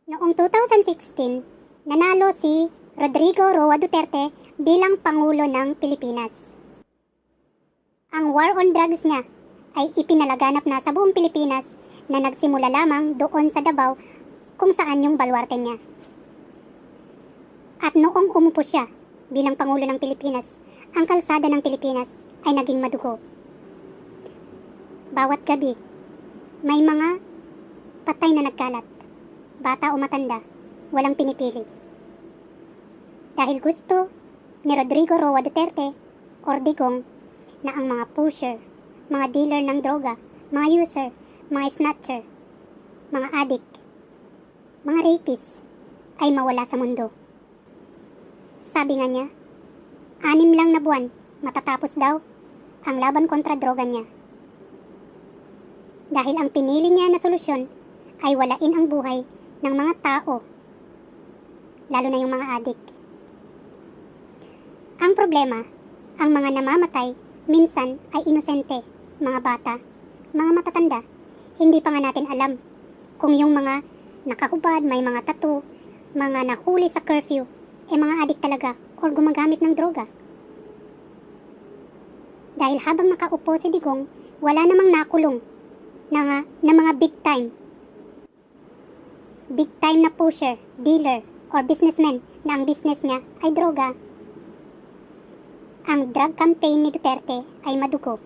Noong 2016, nanalo si Rodrigo Roa Duterte bilang Pangulo ng Pilipinas. Ang war on drugs niya ay ipinalaganap na sa buong Pilipinas na nagsimula lamang doon sa Davao kung saan yung baluarte niya. At noong umupo siya bilang Pangulo ng Pilipinas, ang kalsada ng Pilipinas ay naging madugo. Bawat gabi, may mga patay na nagkalat. Bata o matanda, walang pinipili. Dahil gusto ni Rodrigo Roa Duterte or Digong na ang mga pusher, mga dealer ng droga, mga user, mga snatcher, mga addict, mga rapist ay mawala sa mundo. Sabi nga niya, 6 lang na buwan matatapos daw ang laban kontra droga niya. Dahil ang pinili niya na solusyon ay walain ang buhay ng mga tao, lalo na yung mga adik. Ang problema, ang mga namamatay minsan ay inosente, mga bata, mga matatanda. Hindi pa nga natin alam kung yung mga nakahubad, may mga tattoo, mga nahuli sa curfew, mga adik talaga or gumagamit ng droga. Dahil habang nakaupo si Digong, wala namang nakulong na mga big time na pusher, dealer, or businessman na ang business niya ay droga. Ang drug campaign ni Duterte ay madugo,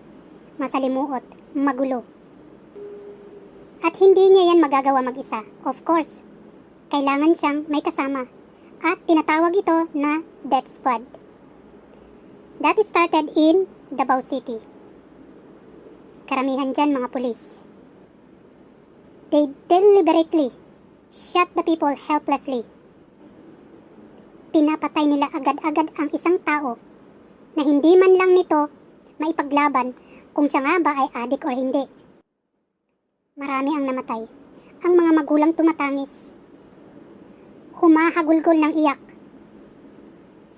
masalimuot, magulo. At hindi niya yan magagawa mag-isa. Of course, kailangan siyang may kasama. At tinatawag ito na Death Squad. That started in Davao City. Karamihan dyan mga pulis. They deliberately shot the people helplessly. Pinapatay nila agad-agad ang isang tao na hindi man lang nito maipaglaban kung siya nga ba ay adik or hindi. Marami ang namatay. Ang mga magulang tumatangis. Humahagulgol ng iyak.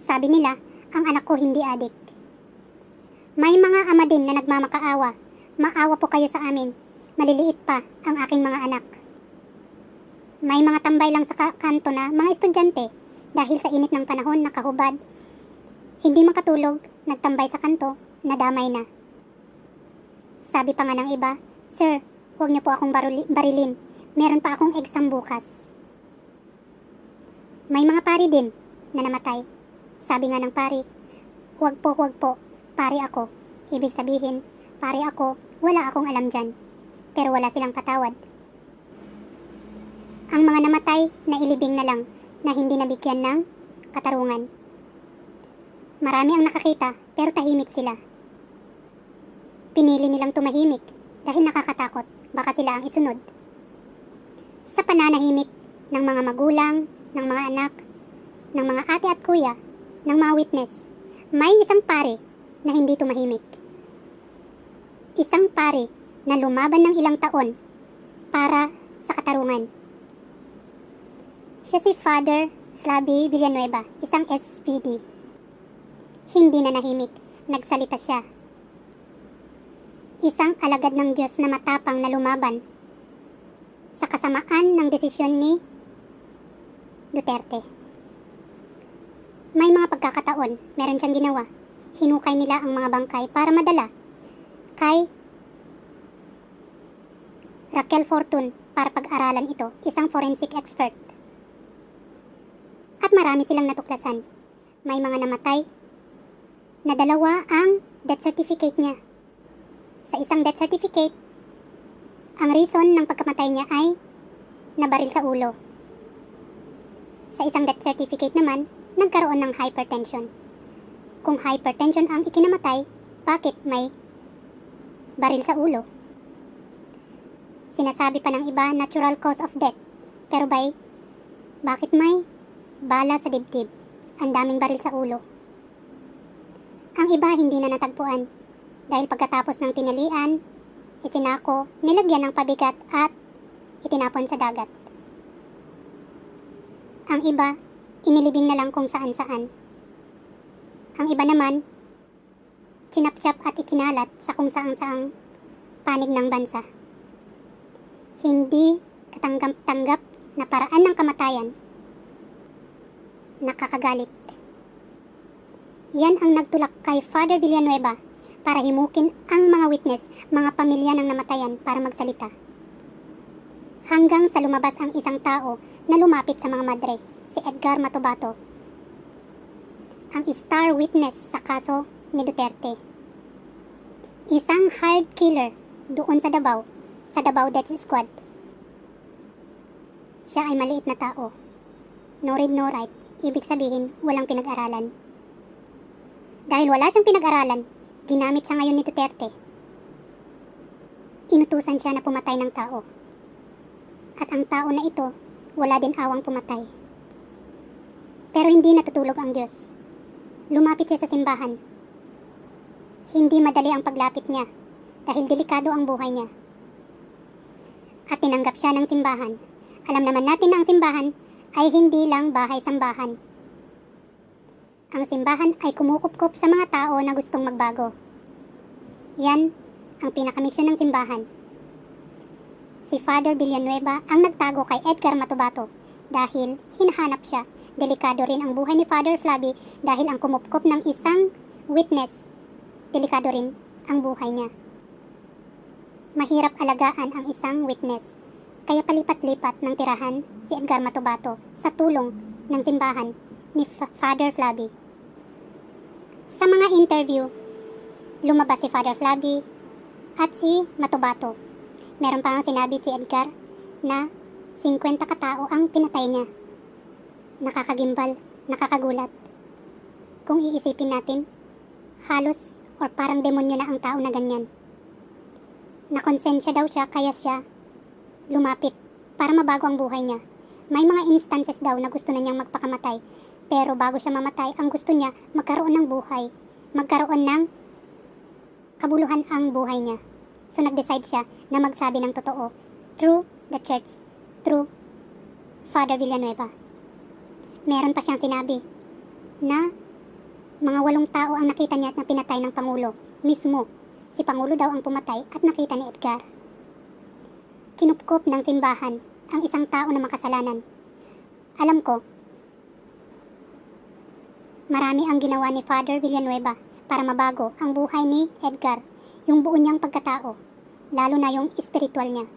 Sabi nila, ang anak ko hindi adik. May mga ama din na nagmamakaawa. Maawa po kayo sa amin. Maliliit pa ang aking mga anak. May mga tambay lang sa kanto na mga estudyante dahil sa init ng panahon nakahubad. Hindi makatulog, nagtambay sa kanto, nadamay na. Sabi pa nga ng iba, "Sir, huwag niyo po akong barilin. Meron pa akong exam bukas." May mga pari din na namatay. Sabi nga ng pari, huwag po, pari ako." Ibig sabihin, pari ako, wala akong alam dyan. Pero wala silang patawad. Ang mga namatay na ilibing na lang na hindi nabigyan ng katarungan. Marami ang nakakita pero tahimik sila. Pinili nilang tumahimik dahil nakakatakot, baka sila ang isunod. Sa pananahimik ng mga magulang, ng mga anak, ng mga ate at kuya, ng mga witness, may isang pare na hindi tumahimik. Isang pare na lumaban ng ilang taon para sa katarungan. Siya si Father Flavi Villanueva, isang SPD. Hindi na nahimik, nagsalita siya. Isang alagad ng Diyos na matapang na lumaban sa kasamaan ng desisyon ni Duterte. May mga pagkakataon, meron siyang ginawa. Hinukay nila ang mga bangkay para madala kay Raquel Fortun para pag-aralan ito, isang forensic expert. At marami silang natuklasan. May mga namatay na 2 ang death certificate niya. Sa isang death certificate, ang reason ng pagkamatay niya ay nabaril sa ulo. Sa isang death certificate naman, nagkaroon ng hypertension. Kung hypertension ang ikinamatay, bakit may baril sa ulo? Sinasabi pa ng iba, natural cause of death. Pero bakit may bala sa dibdib? Ang daming baril sa ulo. Ang iba hindi na natagpuan dahil pagkatapos ng tinalian, isinako, nilagyan ng pabigat at itinapon sa dagat. Ang iba, inilibing na lang kung saan-saan. Ang iba naman, chinapchap at ikinalat sa kung saan-saang panig ng bansa. Hindi katanggap-tanggap na paraan ng kamatayan. Nakakagalit. Yan ang nagtulak kay Father Villanueva para himukin ang mga witness, mga pamilya ng namatayan para magsalita. Hanggang sa lumabas ang isang tao na lumapit sa mga madre, si Edgar Matubato, ang star witness sa kaso ni Duterte. Isang hired killer doon sa Davao Death Squad. Siya ay maliit na tao. No read, no write, ibig sabihin walang pinag-aralan. Dahil wala siyang pinag-aralan, ginamit siya ngayon ni Duterte. Inutusan siya na pumatay ng tao. At ang tao na ito, wala din awang pumatay. Pero hindi natutulog ang Diyos. Lumapit siya sa simbahan. Hindi madali ang paglapit niya dahil delikado ang buhay niya. At tinanggap siya ng simbahan. Alam naman natin na ang simbahan ay hindi lang bahay-sambahan. Ang simbahan ay kumukupkup sa mga tao na gustong magbago. Yan ang pinakamisyon ng simbahan. Si Father Villanueva ang nagtago kay Edgar Matubato dahil hinahanap siya. Delikado rin ang buhay ni Father Flavi dahil ang kumupkup ng isang witness, delikado rin ang buhay niya. Mahirap alagaan ang isang witness, kaya palipat-lipat ng tirahan si Edgar Matubato sa tulong ng simbahan ni Father Flavi. Sa mga interview, lumabas si Father Flavi at si Matubato. Meron pa nga sinabi si Edgar na 50 katao ang pinatay niya. Nakakagimbal, nakakagulat. Kung iisipin natin, halos or parang demonyo na ang tao na ganyan. Nakonsensya daw siya kaya siya lumapit para mabago ang buhay niya. May mga instances daw na gusto na niyang magpakamatay. Pero bago siya mamatay, ang gusto niya magkaroon ng buhay. Magkaroon ng kabuluhan ang buhay niya. So nag-decide siya na magsabi ng totoo through the church, through Father Villanueva. Meron pa siyang sinabi na mga 8 tao ang nakita niya at na pinatay ng Pangulo. Mismo, si Pangulo daw ang pumatay at nakita ni Edgar. Kinupkop ng simbahan ang isang tao na makasalanan. Alam ko, marami ang ginawa ni Father Villanueva para mabago ang buhay ni Edgar, yung buo niyang pagkatao, lalo na yung espiritual niya.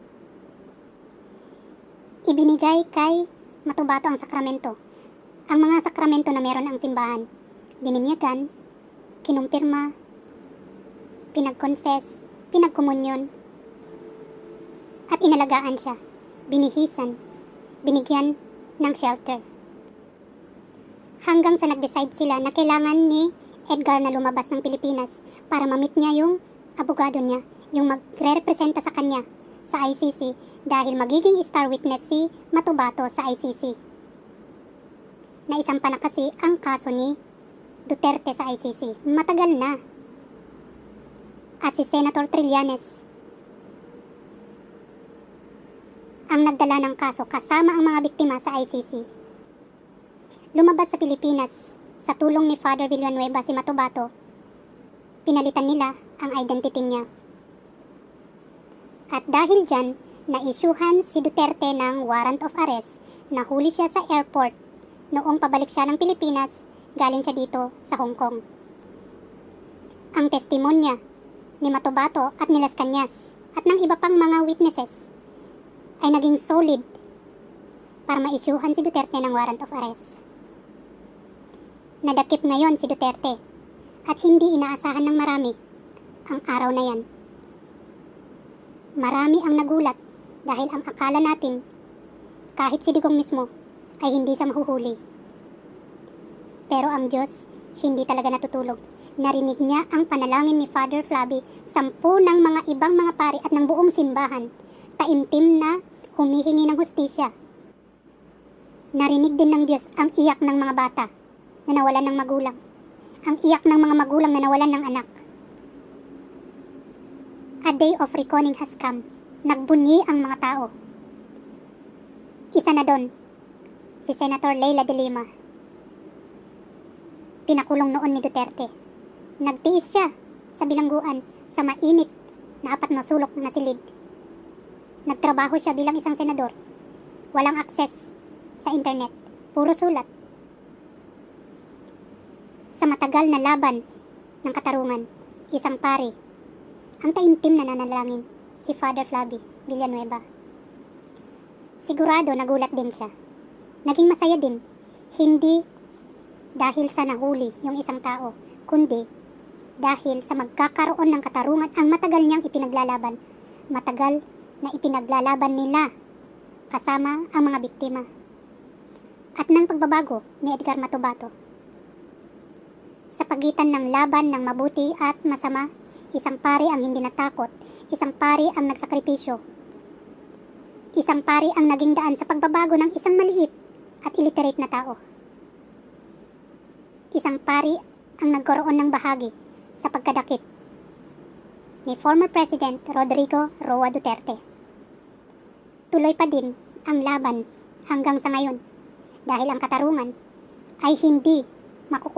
Ibinigay kay Matubato ang sakramento. Ang mga sakramento na meron ang simbahan, bininyagan, kinumpirma, pinag-confess, pinagkomunyon, at inalagaan siya, binihisan, binigyan ng shelter. Hanggang sa nag-decide sila na kailangan ni Edgar na lumabas ng Pilipinas para ma-meet niya yung abogado niya, yung magre-representa sa kanya sa ICC dahil magiging star witness si Matubato sa ICC. Naisampa na kasi ang kaso ni Duterte sa ICC. Matagal na. At si Senator Trillanes ang nagdala ng kaso kasama ang mga biktima sa ICC. Lumabas sa Pilipinas sa tulong ni Father Villanueva si Matubato. Pinalitan nila ang identity niya. At dahil dyan, na-issuehan si Duterte ng warrant of arrest. Nahuli siya sa airport noong pabalik siya ng Pilipinas, galing siya dito sa Hong Kong. Ang testimonya ni Matubato at ni Las Cañas at ng iba pang mga witnesses ay naging solid para ma-issuehan si Duterte ng warrant of arrest. Nadakip ngayon si Duterte at hindi inaasahan ng marami ang araw na yan. Marami ang nagulat dahil ang akala natin kahit si Digong mismo ay hindi siya mahuhuli. Pero ang Diyos hindi talaga natutulog. Narinig niya ang panalangin ni Father Flavi, 10 ng mga ibang mga pari at ng buong simbahan. Taimtim na humihingi ng hustisya. Narinig din ng Diyos ang iyak ng mga bata na nawalan ng magulang. Ang iyak ng mga magulang na nawalan ng anak. A day of reckoning has come. Nagbunyi ang mga tao. Isa na doon, si Senator Leila de Lima. Pinakulong noon ni Duterte. Nagtiis siya sa bilangguan sa mainit na 4 na sulok na silid. Nagtrabaho siya bilang isang senador walang access sa internet, puro sulat. Sa matagal na laban ng katarungan, isang pari, ang taimtim na nananalangin, si Father Flavi Villanueva. Sigurado nagulat din siya. Naging masaya din, hindi dahil sa nahuli yung isang tao, kundi dahil sa magkakaroon ng katarungan ang matagal niyang ipinaglalaban. Matagal na ipinaglalaban nila kasama ang mga biktima. At ng pagbabago ni Edgar Matubato. Sa pagitan ng laban ng mabuti at masama, isang pari ang hindi natakot, isang pari ang nagsakripisyo. Isang pari ang naging daan sa pagbabago ng isang maliit at illiterate na tao. Isang pari ang nagkaroon ng bahagi sa pagkadakip ni former President Rodrigo Roa Duterte. Tuloy pa din ang laban hanggang sa ngayon dahil ang katarungan ay hindi makukuha